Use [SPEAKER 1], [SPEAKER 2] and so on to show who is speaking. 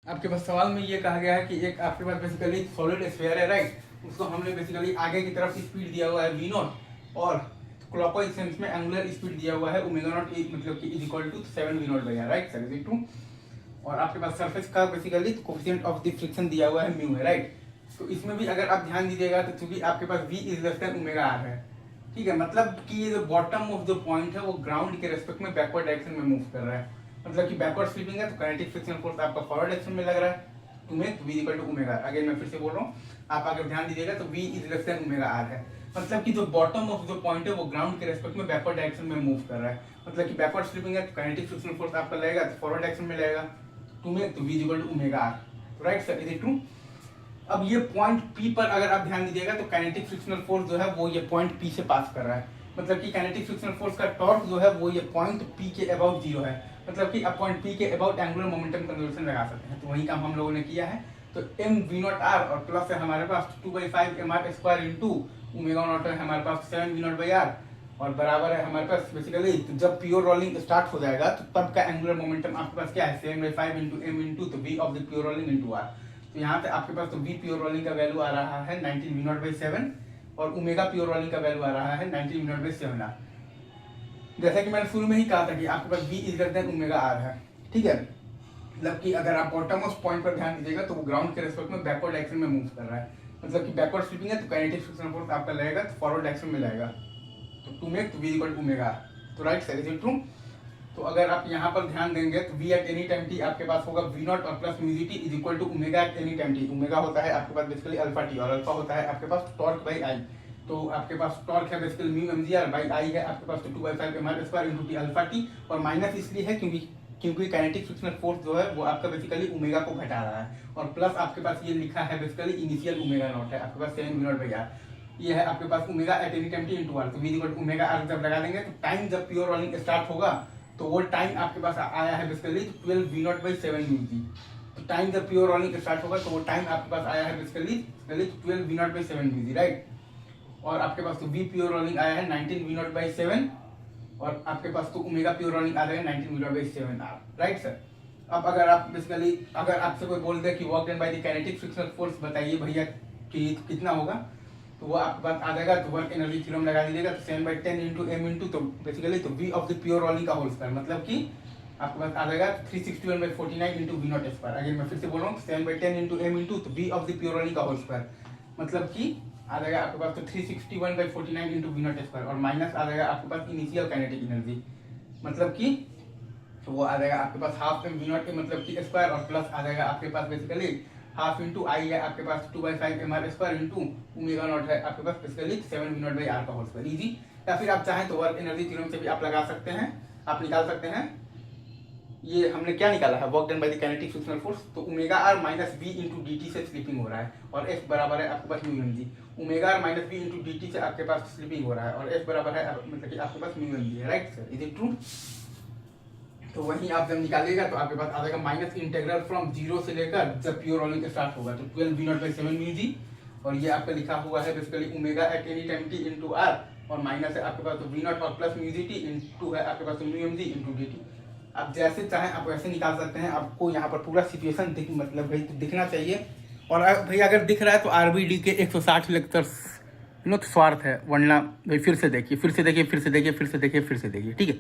[SPEAKER 1] आपके पास सवाल में ये कहा गया है कि एक आपके पास बेसिकली सॉलिड स्फीयर है, राइट। उसको हमने बेसिकली आगे की तरफ स्पीड दिया हुआ है वी नॉट और क्लॉकवाइज सेंस में एंगुलर स्पीड दिया हुआ है ओमेगा नॉट मतलब कि is equal to 7 v naught by r, right sir, is it true. और आपके पास सरफेस का basically coefficient of the friction दिया हुआ है म्यू है, राइट। तो इसमें भी अगर आप ध्यान दीजिएगा तो चूंकि आपके पास v is less than omega r है, ठीक है, मतलब कि ये जो बॉटम ऑफ द पॉइंट है वो ग्राउंड के रेस्पेक्ट में बैकवर्ड डायरेक्शन में मूव कर रहा है, मतलब कि बैकवर्ड स्वीपिंग है तो काइनेटिक फ्रिक्शन फोर्स आपका फॉरवर्ड डायरेक्शन में लग रहा है to make v equal to omega. Again मैं फिर से बोल रहा हूँ, आप अगर ध्यान दीजिएगा तो v is less than omega r है, मतलब कि जो बॉटम ऑफ द पॉइंट है वो ग्राउंड के रेस्पेक्ट में बैकवर्ड डायरेक्शन में मूव कर रहा है, मतलब कि बैकवर्ड स्वीपिंग है तो काइनेटिक फ्रिक्शन फोर्स आपका लगेगा तो फॉरवर्ड डायरेक्शन में लगेगा टू मेक तो v equal to omega r, right sir, is it true. अब ये पॉइंट P पर अगर आप ध्यान दीजिएगा तो काइनेटिक फ्रिक्शनल फोर्स जो है वो ये पॉइंट P से पास कर रहा है, मतलब कि काइनेटिक फ्रिक्शनल फोर्स का टॉर्क जो है वो ये पॉइंट P के अबाउट 0 है, मतलब कि आप पॉइंट P के अबाउट एंगुलर मोमेंटम कंजर्वेशन लगा सकते हैं। तो वही काम हम लोगों ने किया है। तो m v नॉट r और प्लस है हमारे पास 2/5 mr square into omega not है हमारे पास 7 v नॉट बाई r और बराबर है हमारे पास बेसिकली तो जब प्योर रोलिंग स्टार्ट हो जाएगा तो तब का एंगुलर मोमेंटम आपके पास क्या है 7/5 इंटू m इंटू तो v of the pure rolling into r। तो यहाँ पे आपके पास तो v प्योर रोलिंग का वैल्यू आ रहा है 19 v नॉट बाई 7 और ओमेगा प्योर रोलिंग का वैल्यू आ रहा है 19 v नॉट बाई 7 r। जैसा कि मैंने शुरू में ही कहा था कि आपके पास v is greater than omega r है, ठीक है, मतलब कि अगर आप बॉटम ऑफ पॉइंट पर ध्यान दीजिएगा तो वो ग्राउंड के रेस्पेक्ट में बैकवर्ड डायरेक्शन में मूव कर रहा है, मतलब कि बैकवर्ड स्वीपिंग है तो काइनेटिक फ्रिक्शन फोर्स आपका लगेगा तो फॉरवर्ड डायरेक्शन में लगेगा तो टू मेक तो v equal to omega r। तो right sir, is it true. तो अगर आप यहाँ पर ध्यान देंगे तो v at any time t आपके पास होगा v नॉट और plus mu gt is equal to omega at any time t। Omega होता है आपके पास बेसिकली अल्फा t और अल्फा होता है आपके पास टॉर्क बाई आई। तो आपके पास टॉर्क है basically mu mgr by I है आपके पास तो 2/5 mr square into t alpha t और माइनस इसलिए है क्योंकि काइनेटिक फ्रिक्शनल फोर्स जो है वो आपका बेसिकली ओमेगा को घटा रहा है और प्लस आपके पास ये लिखा है बेसिकली इनिशियल ओमेगा नॉट है आपके पास 7 v नॉट बाई r। ये है आपके पास omega at any time t into r। तो v equal to omega r जब लगा देंगे तो टाइम जब प्योर रोलिंग स्टार्ट होगा तो वो टाइम आपके पास आया है basically 12 v not by 7 mu G. तो टाइम जब प्योर रोलिंग स्टार्ट होगा तो वो टाइम आपके पास आया है basically 12 v not by 7 mu g, right. और आपके पास तो v प्योर रोलिंग आया है 19 v नॉट बाई 7 और आपके पास तो ओमेगा प्योर रोलिंग आ जाएगा 19 v not by 7 r, right sir. अब अगर आप बेसिकली अगर आपसे कोई बोल दे कि work done by the kinetic frictional force बताइए भैया कि कितना होगा तो वो आपके पास आ जाएगा तो वर्क एनर्जी थ्योरम लगा दीजिएगा तो 7/10 इंटू m इंटू तो बेसिकली तो v of the pure rolling का होल स्क्वायर मतलब कि आपके पास आ जाएगा 361/49 इंटू v नॉट स्क्वायर। अगर मैं फिर से बोल रहा हूँ 7/10 इंटू m इंटू तो v of the pure rolling का होल स्क्वायर मतलब कि आ जाएगा आपके पास तो 361/49 इंटू v नॉट स्क्वायर और माइनस आ जाएगा आपके पास इनिशियल काइनेटिक एनर्जी मतलब कि तो वो आ जाएगा आपके पास हाफ m v नॉट मतलब कि स्क्वायर और प्लस आ जाएगा आपके पास बेसिकली हाफ इंटू आई है आपके पास 2/5 mr square into omega not है आपके पास basically 7 v not by r का होल स्क्वायर इजी। या फिर आप चाहें तो वर्क एनर्जी थ्योरम से भी आप लगा सकते हैं, आप निकाल सकते हैं। ये हमने क्या निकाला है work done by the kinetic frictional force तो omega r minus v into dt से स्लिपिंग हो रहा है और f बराबर है आपके पास mu mg। Omega r minus v into dt से आपके पास स्लिपिंग हो रहा है और f बराबर है मतलब कि आपके पास म्यू mg है, right sir, is it true. तो वहीं आप जब निकालिएगा तो आपके पास आ जाएगा माइनस इंटीग्रल फ्रॉम 0 से लेकर जब प्योर रोलिंग स्टार्ट होगा तो 12 v नॉट बाई 7 म्यू जी और ये आपका लिखा हुआ है basically omega at any time t into r और माइनस है आपके पास तो v नॉट और plus mu G T into है आपके पास तो म्यू mg इंटू dt। आप जैसे चाहें आप वैसे निकाल सकते हैं, आपको यहाँ पर पूरा सिचुएशन मतलब भाई दिखना चाहिए और भाई अगर दिख रहा है तो आरबीडी के 160 लेक्चर्स नो तो स्वार्थ है, वरना भाई फिर से देखिए फिर से देखिए फिर से देखिए फिर से देखिए फिर से देखिए, ठीक है।